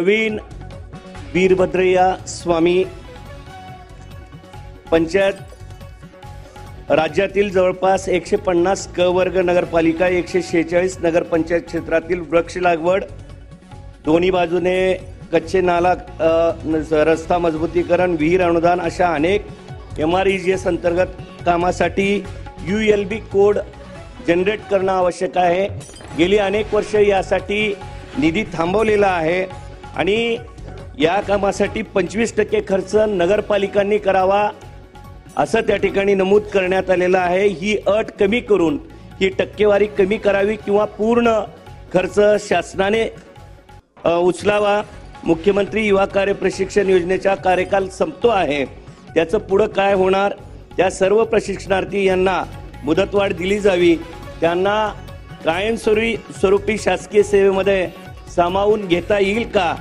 नवीन वीरभद्रय्या स्वामी पंचायत राज्यातील जवळपास 150 क वर्ग नगरपालिका 146 नगरपंचायत क्षेत्रातील वृक्ष लागवड, दोन्ही बाजूने कच्चे नाला, रस्ता मजबूतीकरण, विहीर अनुदान अशा अनेक MREGS अंतर्गत कामासाठी ULB कोड जनरेट करणं आवश्यक आहे। गेली अनेक वर्ष यासाठी निधी थांबवलेला आहे आणि या कामासाठी 25% खर्च नगरपालिकांनी करावा असं त्या ठिकाणी नमूद करण्यात आलेलं आहे। ही अट कमी करून ही टक्केवारी कमी करावी किंवा पूर्ण खर्च शासनाने उचलावा। मुख्यमंत्री युवा कार्य प्रशिक्षण योजनेचा कार्यकाल संपतो आहे, त्याचं पुढे काय होणार? त्या सर्व प्रशिक्षणार्थी यांना मुदतवाढ दिली जावी, त्यांना कायमस्वरूपी शासकीय सेवेमध्ये सामावून घेता येईल का?